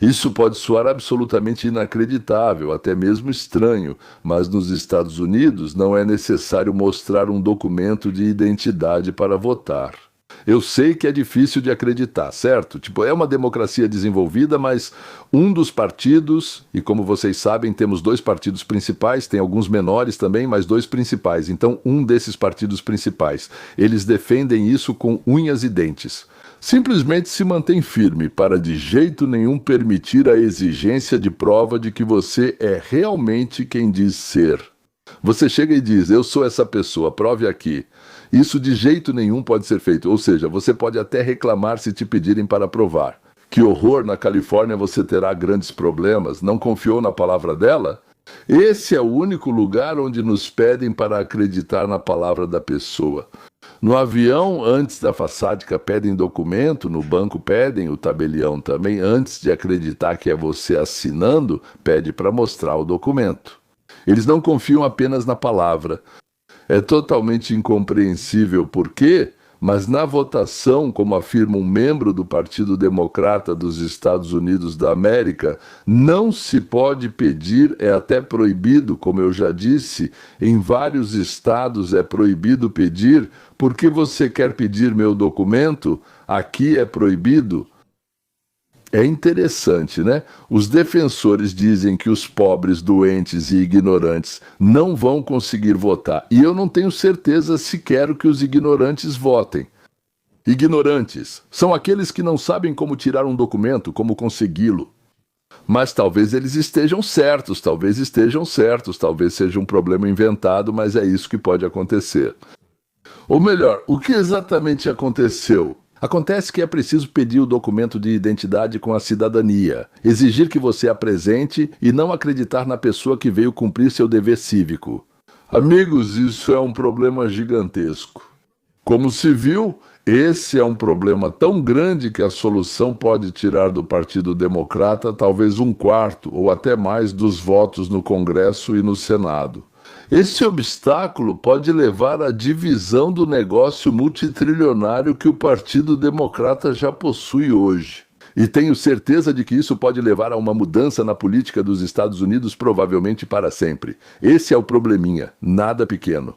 Isso pode soar absolutamente inacreditável, até mesmo estranho, mas nos Estados Unidos não é necessário mostrar um documento de identidade para votar. Eu sei que é difícil de acreditar, certo? Tipo, é uma democracia desenvolvida, mas um dos partidos, e como vocês sabem, temos dois partidos principais, tem alguns menores também, mas dois principais. Então, um desses partidos principais, eles defendem isso com unhas e dentes. Simplesmente se mantém firme para de jeito nenhum permitir a exigência de prova de que você é realmente quem diz ser. Você chega e diz, eu sou essa pessoa, prove aqui. Isso de jeito nenhum pode ser feito, ou seja, você pode até reclamar se te pedirem para provar. Que horror, na Califórnia você terá grandes problemas, não confiou na palavra dela? Esse é o único lugar onde nos pedem para acreditar na palavra da pessoa. No avião, antes da façádica, pedem documento, no banco pedem, o tabelião também, antes de acreditar que é você assinando, pede para mostrar o documento. Eles não confiam apenas na palavra. É totalmente incompreensível por quê, mas na votação, como afirma um membro do Partido Democrata dos Estados Unidos da América, não se pode pedir, é até proibido, como eu já disse, em vários estados é proibido pedir, porque você quer pedir meu documento, aqui é proibido. É interessante, né? Os defensores dizem que os pobres, doentes e ignorantes não vão conseguir votar. E eu não tenho certeza se quero que os ignorantes votem. Ignorantes são aqueles que não sabem como tirar um documento, como consegui-lo. Mas talvez eles estejam certos, talvez seja um problema inventado, mas é isso que pode acontecer. Ou melhor, o que exatamente aconteceu? Acontece que é preciso pedir o documento de identidade com a cidadania, exigir que você apresente e não acreditar na pessoa que veio cumprir seu dever cívico. Amigos, isso é um problema gigantesco. Como se viu, esse é um problema tão grande que a solução pode tirar do Partido Democrata talvez um quarto ou até mais dos votos no Congresso e no Senado. Esse obstáculo pode levar à divisão do negócio multitrilionário que o Partido Democrata já possui hoje. E tenho certeza de que isso pode levar a uma mudança na política dos Estados Unidos, provavelmente para sempre. Esse é o probleminha, nada pequeno.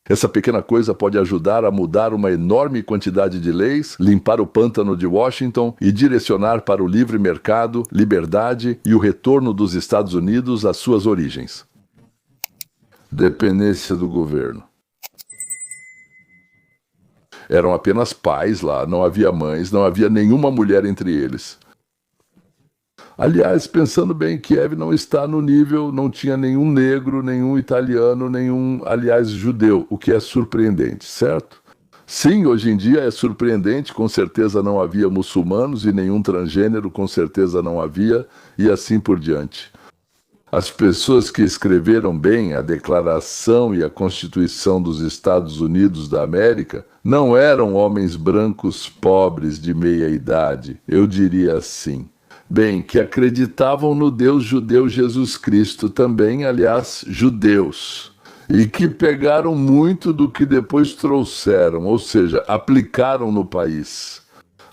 Essa pequena coisa pode ajudar a mudar uma enorme quantidade de leis, limpar o pântano de Washington e direcionar para o livre mercado, liberdade e o retorno dos Estados Unidos às suas origens. Dependência do governo. Eram apenas pais lá, não havia mães, não havia nenhuma mulher entre eles. Aliás, pensando bem, Kiev não está no nível, não tinha nenhum negro, nenhum italiano, nenhum, aliás, judeu, o que é surpreendente, certo? Sim, hoje em dia é surpreendente, com certeza não havia muçulmanos e nenhum transgênero, com certeza não havia, e assim por diante. As pessoas que escreveram bem a Declaração e a Constituição dos Estados Unidos da América não eram homens brancos pobres de meia idade, eu diria assim. Bem, que acreditavam no Deus judeu Jesus Cristo, também, aliás, judeus, e que pegaram muito do que depois trouxeram, ou seja, aplicaram no país.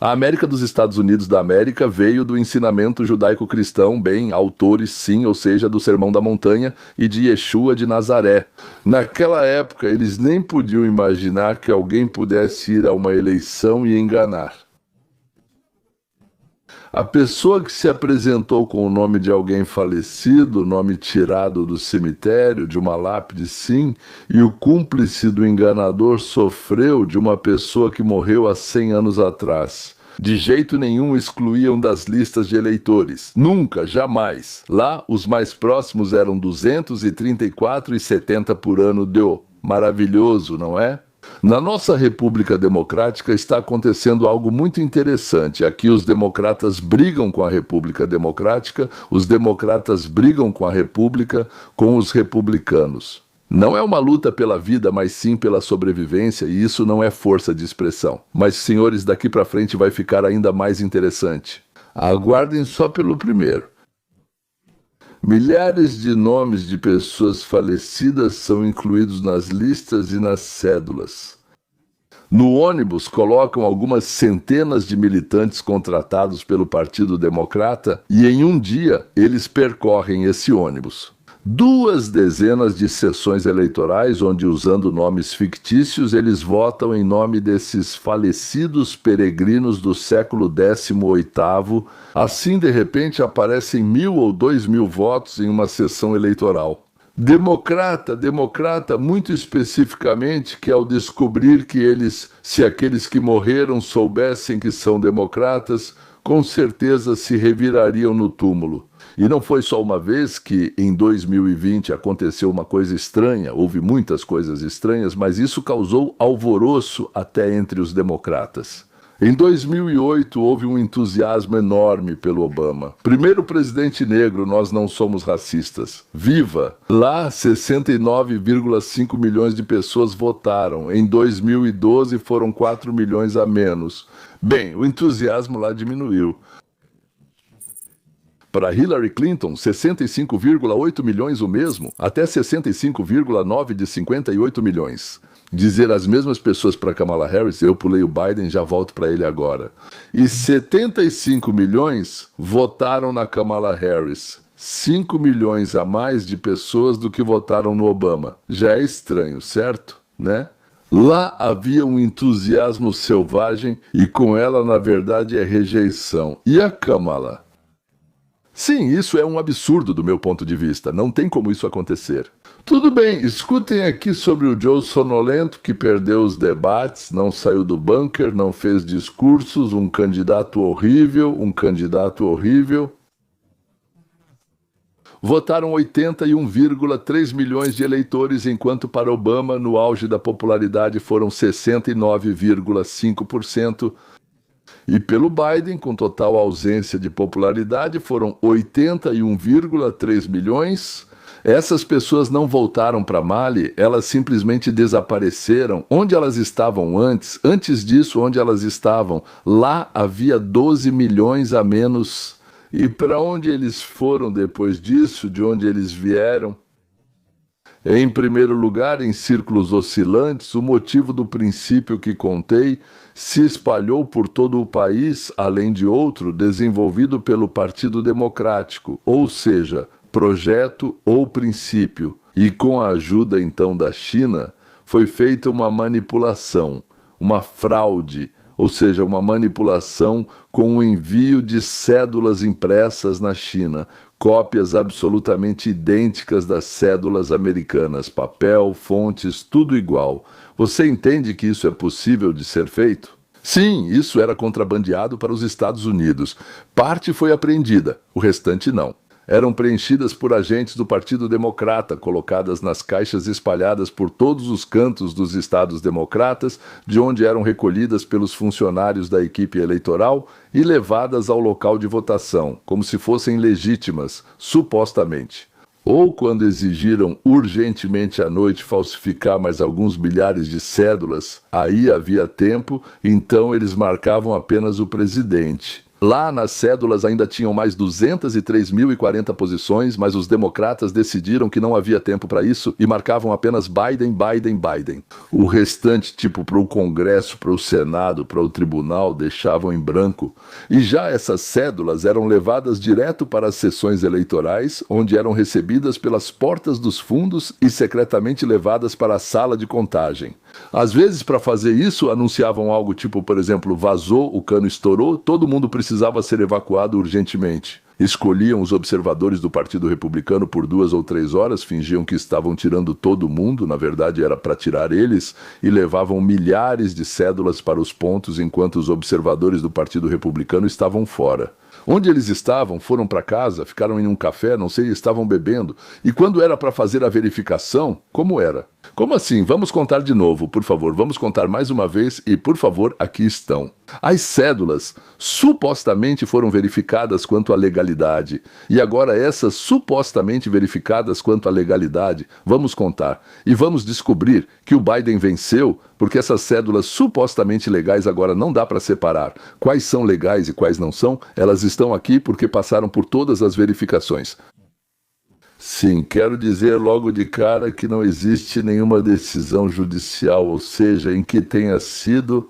A América dos Estados Unidos da América veio do ensinamento judaico-cristão, bem, autores sim, ou seja, do Sermão da Montanha e de Yeshua de Nazaré. Naquela época, eles nem podiam imaginar que alguém pudesse ir a uma eleição e enganar. A pessoa que se apresentou com o nome de alguém falecido, nome tirado do cemitério, de uma lápide sim, e o cúmplice do enganador sofreu de uma pessoa que morreu há 100 anos atrás. De jeito nenhum excluíam das listas de eleitores. Nunca, jamais. Lá, os mais próximos eram 234,70 por ano deu. Maravilhoso, não é? Na nossa República Democrática está acontecendo algo muito interessante. Aqui os democratas brigam com a República Democrática, os democratas brigam com a República, com os republicanos. Não é uma luta pela vida, mas sim pela sobrevivência, e isso não é força de expressão. Mas, senhores, daqui para frente vai ficar ainda mais interessante. Aguardem só pelo primeiro. Milhares de nomes de pessoas falecidas são incluídos nas listas e nas cédulas. No ônibus colocam algumas centenas de militantes contratados pelo Partido Democrata e em um dia eles percorrem esse ônibus. 2 dezenas de sessões eleitorais onde, usando nomes fictícios, eles votam em nome desses falecidos peregrinos do século XVIII. Assim, de repente, aparecem 1.000 ou 2.000 votos em uma sessão eleitoral. Democrata, muito especificamente, que ao descobrir que se aqueles que morreram soubessem que são democratas, com certeza se revirariam no túmulo. E não foi só uma vez que em 2020 aconteceu uma coisa estranha, houve muitas coisas estranhas, mas isso causou alvoroço até entre os democratas. Em 2008 houve um entusiasmo enorme pelo Obama. Primeiro presidente negro, nós não somos racistas. Viva! Lá 69,5 milhões de pessoas votaram. Em 2012 foram 4 milhões a menos. Bem, o entusiasmo lá diminuiu. Para Hillary Clinton, 65,8 milhões o mesmo, até 65,9 de 58 milhões. Dizer as mesmas pessoas para Kamala Harris, eu pulei o Biden, já volto para ele agora. E 75 milhões votaram na Kamala Harris. 5 milhões a mais de pessoas do que votaram no Obama. Já é estranho, certo? Né? Lá havia um entusiasmo selvagem e com ela, na verdade, é rejeição. E a Kamala? Sim, isso é um absurdo do meu ponto de vista. Não tem como isso acontecer. Tudo bem, escutem aqui sobre o Joe sonolento que perdeu os debates, não saiu do bunker, não fez discursos, um candidato horrível. Votaram 81,3 milhões de eleitores, enquanto para Obama, no auge da popularidade, foram 69,5%. E pelo Biden, com total ausência de popularidade, foram 81,3 milhões. Essas pessoas não voltaram para Mali, elas simplesmente desapareceram. Onde elas estavam antes? Antes disso, onde elas estavam? Lá havia 12 milhões a menos. E para onde eles foram depois disso? De onde eles vieram? Em primeiro lugar, em círculos oscilantes, o motivo do princípio que contei se espalhou por todo o país, além de outro desenvolvido pelo Partido Democrático, ou seja, projeto ou princípio. E com a ajuda então da China, foi feita uma manipulação, uma fraude, ou seja, uma manipulação com o envio de cédulas impressas na China, cópias absolutamente idênticas das cédulas americanas, papel, fontes, tudo igual. Você entende que isso é possível de ser feito? Sim, isso era contrabandeado para os Estados Unidos. Parte foi apreendida, o restante não. Eram preenchidas por agentes do Partido Democrata, colocadas nas caixas espalhadas por todos os cantos dos estados democratas, de onde eram recolhidas pelos funcionários da equipe eleitoral e levadas ao local de votação, como se fossem legítimas, supostamente. Ou quando exigiram urgentemente à noite falsificar mais alguns milhares de cédulas, aí havia tempo, então eles marcavam apenas o presidente. Lá nas cédulas ainda tinham mais 203.040 posições, mas os democratas decidiram que não havia tempo para isso e marcavam apenas Biden. O restante, tipo para o Congresso, para o Senado, para o Tribunal, deixavam em branco. E já essas cédulas eram levadas direto para as sessões eleitorais, onde eram recebidas pelas portas dos fundos e secretamente levadas para a sala de contagem. Às vezes, para fazer isso, anunciavam algo tipo, por exemplo, vazou, o cano estourou, todo mundo precisava ser evacuado urgentemente. Escolhiam os observadores do Partido Republicano por 2 ou 3 horas, fingiam que estavam tirando todo mundo, na verdade era para tirar eles, e levavam milhares de cédulas para os pontos enquanto os observadores do Partido Republicano estavam fora. Onde eles estavam, foram para casa, ficaram em um café, não sei, estavam bebendo. E quando era para fazer a verificação, como era? Como assim? Vamos contar de novo, por favor. Vamos contar mais uma vez e, por favor, aqui estão. As cédulas supostamente foram verificadas quanto à legalidade. E agora essas supostamente verificadas quanto à legalidade, vamos contar. E vamos descobrir que o Biden venceu porque essas cédulas supostamente legais agora não dá para separar. Quais são legais e quais não são? Elas estão aqui porque passaram por todas as verificações. Sim, quero dizer logo de cara que não existe nenhuma decisão judicial, ou seja, em que tenha sido.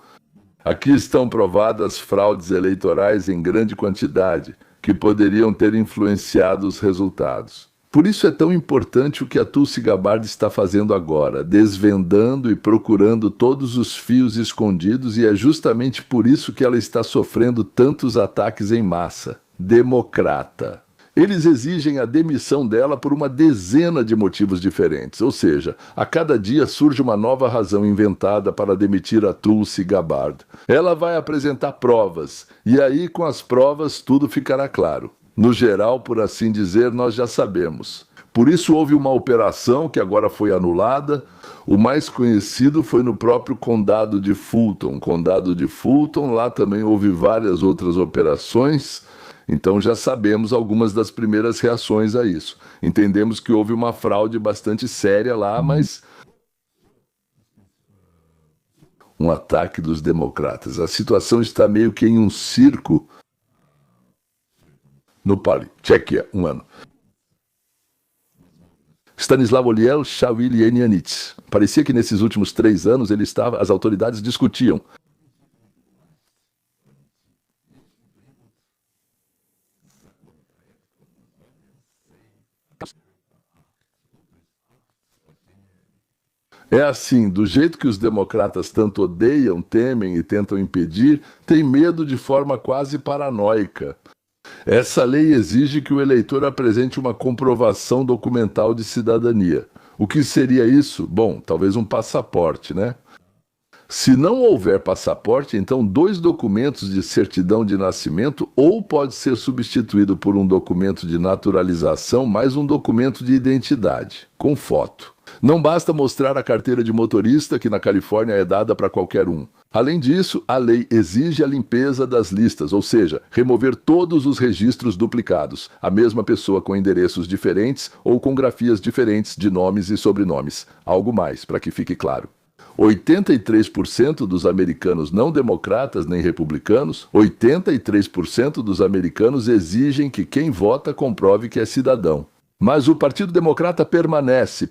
Aqui estão provadas fraudes eleitorais em grande quantidade, que poderiam ter influenciado os resultados. Por isso é tão importante o que a Tulsi Gabbard está fazendo agora, desvendando e procurando todos os fios escondidos, e é justamente por isso que ela está sofrendo tantos ataques em massa. Democrata. Eles exigem a demissão dela por uma dezena de motivos diferentes, ou seja, a cada dia surge uma nova razão inventada para demitir a Tulsi Gabbard. Ela vai apresentar provas, e aí com as provas tudo ficará claro. No geral, por assim dizer, nós já sabemos. Por isso houve uma operação que agora foi anulada. O mais conhecido foi no próprio Condado de Fulton. Condado de Fulton, lá também houve várias outras operações. Então já sabemos algumas das primeiras reações a isso. Entendemos que houve uma fraude bastante séria lá, mas um ataque dos democratas. A situação está meio que em um circo no Pali, Tchequia, um ano. Stanislav Oliel-Shawilienianits. Parecia que nesses últimos 3 anos as autoridades discutiam. É assim, do jeito que os democratas tanto odeiam, temem e tentam impedir, tem medo de forma quase paranoica. Essa lei exige que o eleitor apresente uma comprovação documental de cidadania. O que seria isso? Bom, talvez um passaporte, né? Se não houver passaporte, então 2 documentos de certidão de nascimento ou pode ser substituído por um documento de naturalização mais um documento de identidade, com foto. Não basta mostrar a carteira de motorista, que na Califórnia é dada para qualquer um. Além disso, a lei exige a limpeza das listas, ou seja, remover todos os registros duplicados, a mesma pessoa com endereços diferentes ou com grafias diferentes de nomes e sobrenomes. Algo mais, para que fique claro. 83% dos americanos não democratas nem republicanos, 83% dos americanos exigem que quem vota comprove que é cidadão. Mas o Partido Democrata permanece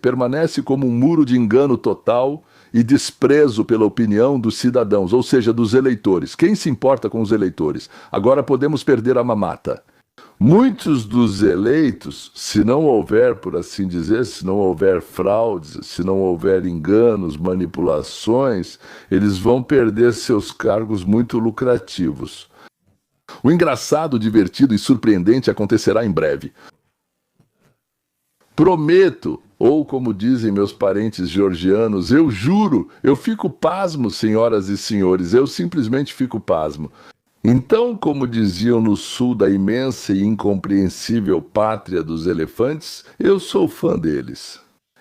como um muro de engano total e desprezo pela opinião dos cidadãos, ou seja, dos eleitores. Quem se importa com os eleitores? Agora podemos perder a mamata. Muitos dos eleitos, se não houver, por assim dizer, se não houver fraudes, se não houver enganos, manipulações, eles vão perder seus cargos muito lucrativos. O engraçado, divertido e surpreendente acontecerá em breve. Prometo, ou como dizem meus parentes georgianos, eu juro, eu fico pasmo, senhoras e senhores, eu simplesmente fico pasmo. Então, como diziam no sul da imensa e incompreensível pátria dos elefantes, eu sou fã deles.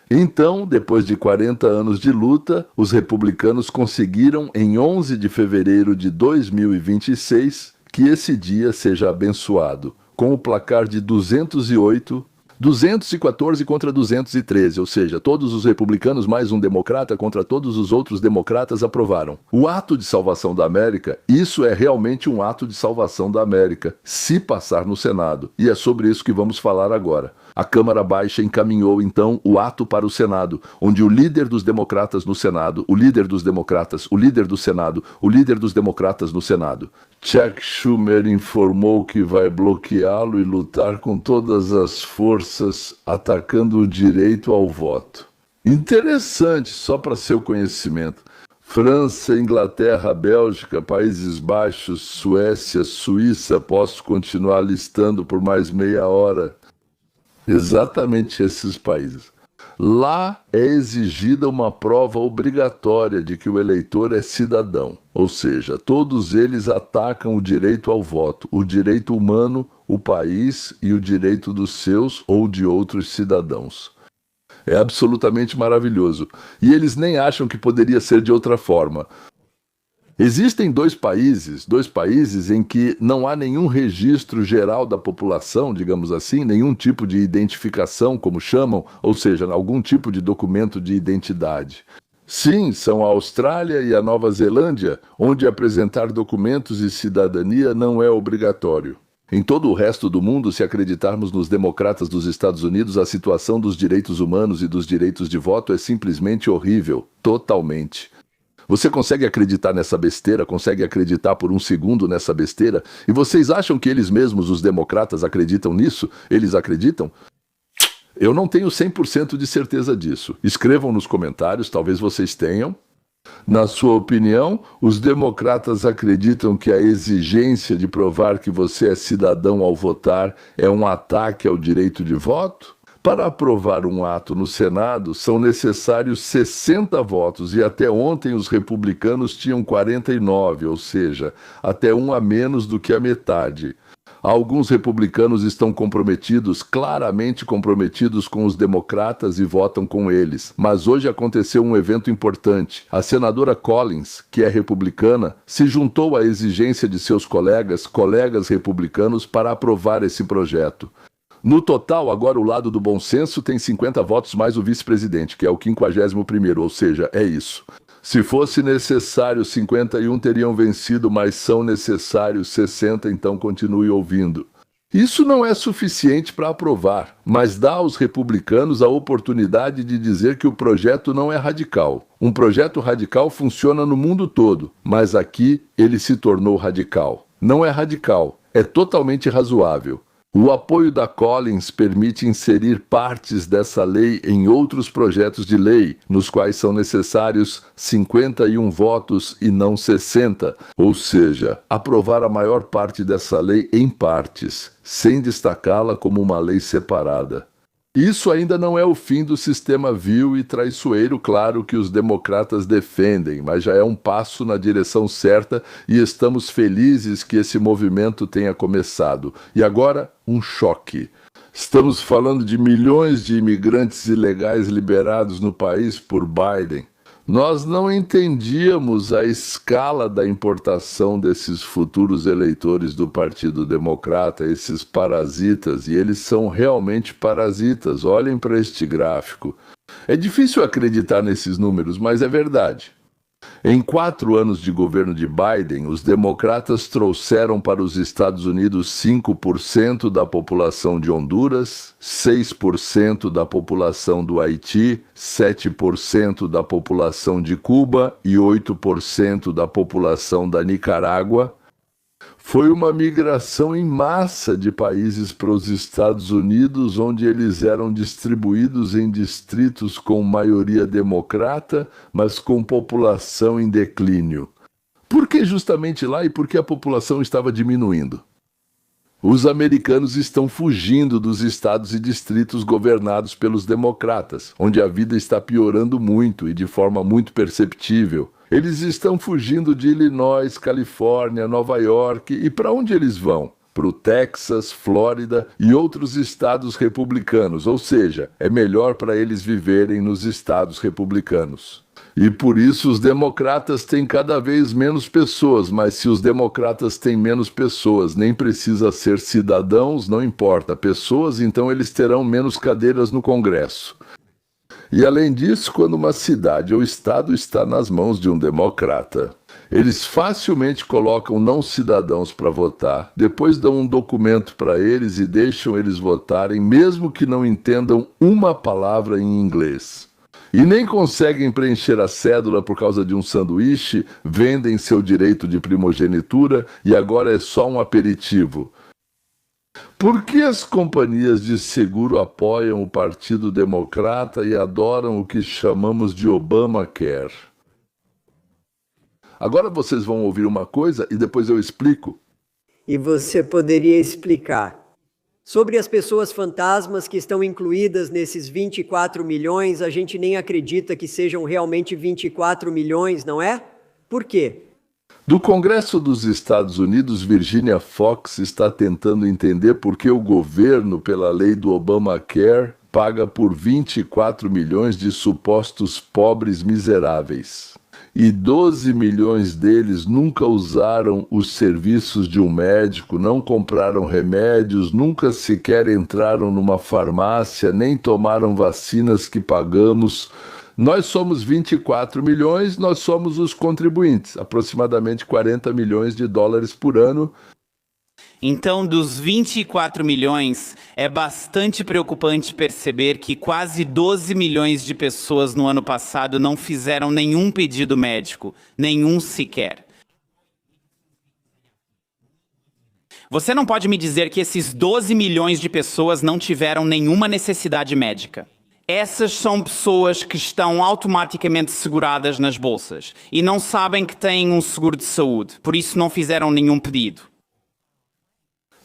Então, depois de 40 anos de luta, os republicanos conseguiram, em 11 de fevereiro de 2026, que esse dia seja abençoado, com o placar de 214 contra 213, ou seja, todos os republicanos mais um democrata contra todos os outros democratas aprovaram. O ato de salvação da América, isso é realmente um ato de salvação da América, se passar no Senado. E é sobre isso que vamos falar agora. A Câmara Baixa encaminhou, então, o ato para o Senado, onde o líder dos democratas no Senado, o líder dos democratas, o líder do Senado, o líder dos democratas no Senado. Chuck Schumer informou que vai bloqueá-lo e lutar com todas as forças, atacando o direito ao voto. Interessante, só para seu conhecimento. França, Inglaterra, Bélgica, Países Baixos, Suécia, Suíça, posso continuar listando por mais meia hora. Exatamente esses países. Lá é exigida uma prova obrigatória de que o eleitor é cidadão, ou seja, todos eles atacam o direito ao voto, o direito humano, o país e o direito dos seus ou de outros cidadãos. É absolutamente maravilhoso. E eles nem acham que poderia ser de outra forma. Existem dois países em que não há nenhum registro geral da população, digamos assim, nenhum tipo de identificação, como chamam, ou seja, algum tipo de documento de identidade. Sim, são a Austrália e a Nova Zelândia, onde apresentar documentos de cidadania não é obrigatório. Em todo o resto do mundo, se acreditarmos nos democratas dos Estados Unidos, a situação dos direitos humanos e dos direitos de voto é simplesmente horrível, totalmente. Você consegue acreditar nessa besteira? Consegue acreditar por um segundo nessa besteira? E vocês acham que eles mesmos, os democratas, acreditam nisso? Eles acreditam? Eu não tenho 100% de certeza disso. Escrevam nos comentários, talvez vocês tenham. Na sua opinião, os democratas acreditam que a exigência de provar que você é cidadão ao votar é um ataque ao direito de voto? Para aprovar um ato no Senado, são necessários 60 votos e até ontem os republicanos tinham 49, ou seja, até um a menos do que a metade. Alguns republicanos estão comprometidos, claramente comprometidos com os democratas e votam com eles. Mas hoje aconteceu um evento importante. A senadora Collins, que é republicana, se juntou à exigência de seus colegas republicanos, para aprovar esse projeto. No total, agora o lado do bom senso tem 50 votos mais o vice-presidente, que é o 51º, ou seja, é isso. Se fosse necessário 51 teriam vencido, mas são necessários 60, então continue ouvindo. Isso não é suficiente para aprovar, mas dá aos republicanos a oportunidade de dizer que o projeto não é radical. Um projeto radical funciona no mundo todo, mas aqui ele se tornou radical. Não é radical, é totalmente razoável. O apoio da Collins permite inserir partes dessa lei em outros projetos de lei, nos quais são necessários 51 votos e não 60, ou seja, aprovar a maior parte dessa lei em partes, sem destacá-la como uma lei separada. Isso ainda não é o fim do sistema vil e traiçoeiro, claro, que os democratas defendem, mas já é um passo na direção certa e estamos felizes que esse movimento tenha começado. E agora, um choque. Estamos falando de milhões de imigrantes ilegais liberados no país por Biden. Nós não entendíamos a escala da importação desses futuros eleitores do Partido Democrata, esses parasitas, e eles são realmente parasitas. Olhem para este gráfico. É difícil acreditar nesses números, mas é verdade. Em 4 anos de governo de Biden, os democratas trouxeram para os Estados Unidos 5% da população de Honduras, 6% da população do Haiti, 7% da população de Cuba e 8% da população da Nicarágua. Foi uma migração em massa de países para os Estados Unidos, onde eles eram distribuídos em distritos com maioria democrata, mas com população em declínio. Por que justamente lá e por que a população estava diminuindo? Os americanos estão fugindo dos estados e distritos governados pelos democratas, onde a vida está piorando muito e de forma muito perceptível. Eles estão fugindo de Illinois, Califórnia, Nova York, e para onde eles vão? Para o Texas, Flórida e outros estados republicanos, ou seja, é melhor para eles viverem nos estados republicanos. E por isso os democratas têm cada vez menos pessoas, mas se os democratas têm menos pessoas, nem precisa ser cidadãos, não importa, pessoas, então eles terão menos cadeiras no Congresso. E além disso, quando uma cidade ou estado está nas mãos de um democrata, eles facilmente colocam não cidadãos para votar, depois dão um documento para eles e deixam eles votarem, mesmo que não entendam uma palavra em inglês. E nem conseguem preencher a cédula por causa de um sanduíche, vendem seu direito de primogenitura e agora é só um aperitivo. Por que as companhias de seguro apoiam o Partido Democrata e adoram o que chamamos de Obamacare? Agora vocês vão ouvir uma coisa e depois eu explico. E você poderia explicar sobre as pessoas fantasmas que estão incluídas nesses 24 milhões, a gente nem acredita que sejam realmente 24 milhões, não é? Por quê? Do Congresso dos Estados Unidos, Virginia Fox está tentando entender por que o governo, pela lei do Obamacare, paga por 24 milhões de supostos pobres miseráveis. E 12 milhões deles nunca usaram os serviços de um médico, não compraram remédios, nunca sequer entraram numa farmácia, nem tomaram vacinas que pagamos. Nós somos 24 milhões, nós somos os contribuintes, aproximadamente 40 milhões de dólares por ano. Então, dos 24 milhões, é bastante preocupante perceber que quase 12 milhões de pessoas no ano passado não fizeram nenhum pedido médico, nenhum sequer. Você não pode me dizer que esses 12 milhões de pessoas não tiveram nenhuma necessidade médica. Essas são pessoas que estão automaticamente seguradas nas bolsas e não sabem que têm um seguro de saúde, por isso não fizeram nenhum pedido.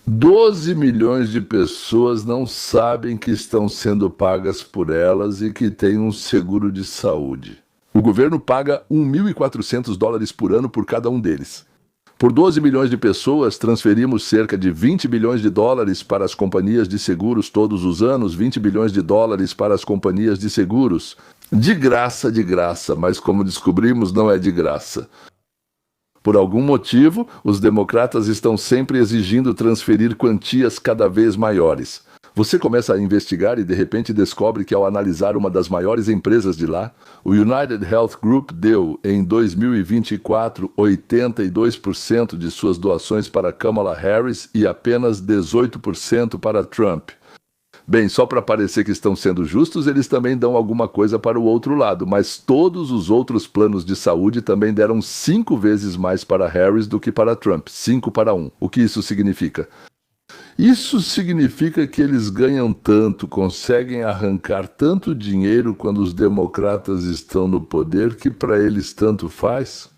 12 milhões de pessoas não sabem que estão sendo pagas por elas e que têm um seguro de saúde. O governo paga $1.400 por ano por cada um deles. Por 12 milhões de pessoas, transferimos cerca de $20 bilhões para as companhias de seguros todos os anos, $20 bilhões para as companhias de seguros. De graça, mas como descobrimos, não é de graça. Por algum motivo, os democratas estão sempre exigindo transferir quantias cada vez maiores. Você começa a investigar e de repente descobre que ao analisar uma das maiores empresas de lá, o United Health Group deu, em 2024, 82% de suas doações para Kamala Harris e apenas 18% para Trump. Bem, só para parecer que estão sendo justos, eles também dão alguma coisa para o outro lado, mas todos os outros planos de saúde também deram 5 vezes mais para Harris do que para Trump, 5-1. O que isso significa? Isso significa que eles ganham tanto, conseguem arrancar tanto dinheiro quando os democratas estão no poder, que para eles tanto faz.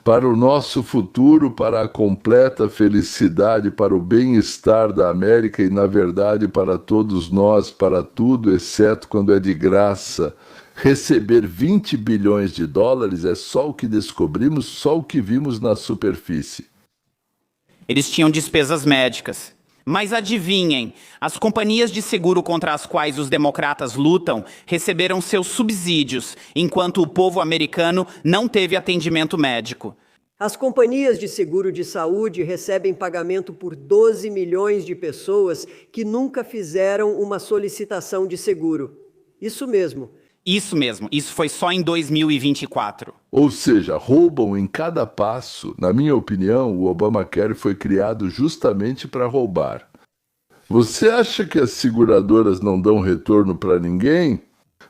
Para o nosso futuro, para a completa felicidade, para o bem-estar da América e, na verdade, para todos nós, para tudo, exceto quando é de graça. Receber $20 bilhões é só o que descobrimos, só o que vimos na superfície. Eles tinham despesas médicas. Mas adivinhem, as companhias de seguro contra as quais os democratas lutam receberam seus subsídios, enquanto o povo americano não teve atendimento médico. As companhias de seguro de saúde recebem pagamento por 12 milhões de pessoas que nunca fizeram uma solicitação de seguro. Isso mesmo. Isso foi só em 2024. Ou seja, roubam em cada passo. Na minha opinião, o Obamacare foi criado justamente para roubar. Você acha que as seguradoras não dão retorno para ninguém?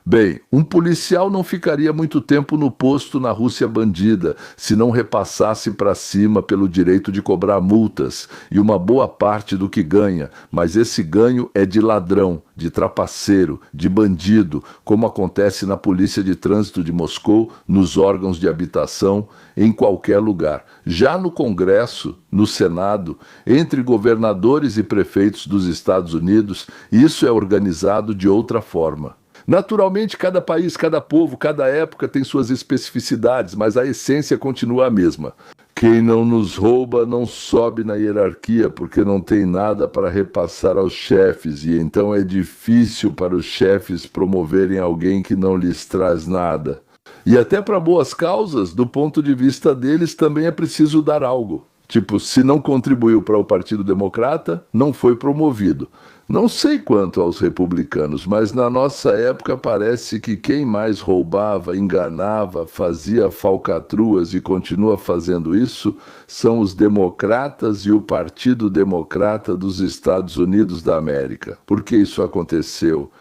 Bem, um policial não ficaria muito tempo no posto na Rússia bandida se não repassasse para cima pelo direito de cobrar multas e uma boa parte do que ganha, mas esse ganho é de ladrão, de trapaceiro, de bandido, como acontece na Polícia de Trânsito de Moscou, nos órgãos de habitação, em qualquer lugar. Já no Congresso, no Senado, entre governadores e prefeitos dos Estados Unidos, isso é organizado de outra forma. Naturalmente, cada país, cada povo, cada época tem suas especificidades, mas a essência continua a mesma. Quem não nos rouba não sobe na hierarquia porque não tem nada para repassar aos chefes, e então é difícil para os chefes promoverem alguém que não lhes traz nada. E até para boas causas, do ponto de vista deles, também é preciso dar algo. Tipo, se não contribuiu para o Partido Democrata, não foi promovido. Não sei quanto aos republicanos, mas na nossa época parece que quem mais roubava, enganava, fazia falcatruas e continua fazendo isso são os democratas e o Partido Democrata dos Estados Unidos da América. Por que isso aconteceu?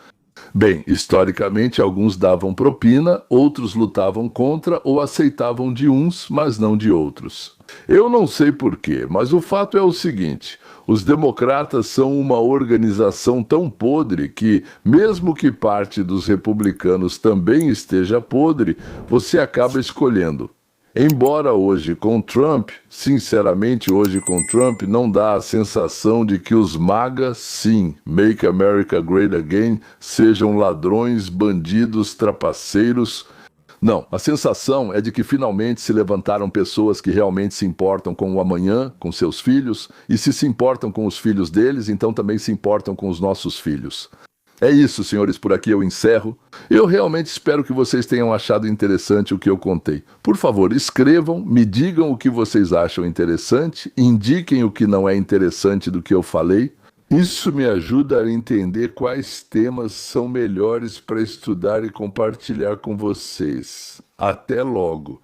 Bem, historicamente alguns davam propina, outros lutavam contra ou aceitavam de uns, mas não de outros. Eu não sei porquê, mas o fato é o seguinte: os democratas são uma organização tão podre que, mesmo que parte dos republicanos também esteja podre, você acaba escolhendo. Embora hoje com Trump, sinceramente hoje com Trump, não dá a sensação de que os MAGA, sim, Make America Great Again, sejam ladrões, bandidos, trapaceiros. Não, a sensação é de que finalmente se levantaram pessoas que realmente se importam com o amanhã, com seus filhos, e se importam com os filhos deles, então também se importam com os nossos filhos. É isso, senhores, por aqui eu encerro. Eu realmente espero que vocês tenham achado interessante o que eu contei. Por favor, escrevam, me digam o que vocês acham interessante, indiquem o que não é interessante do que eu falei. Isso me ajuda a entender quais temas são melhores para estudar e compartilhar com vocês. Até logo!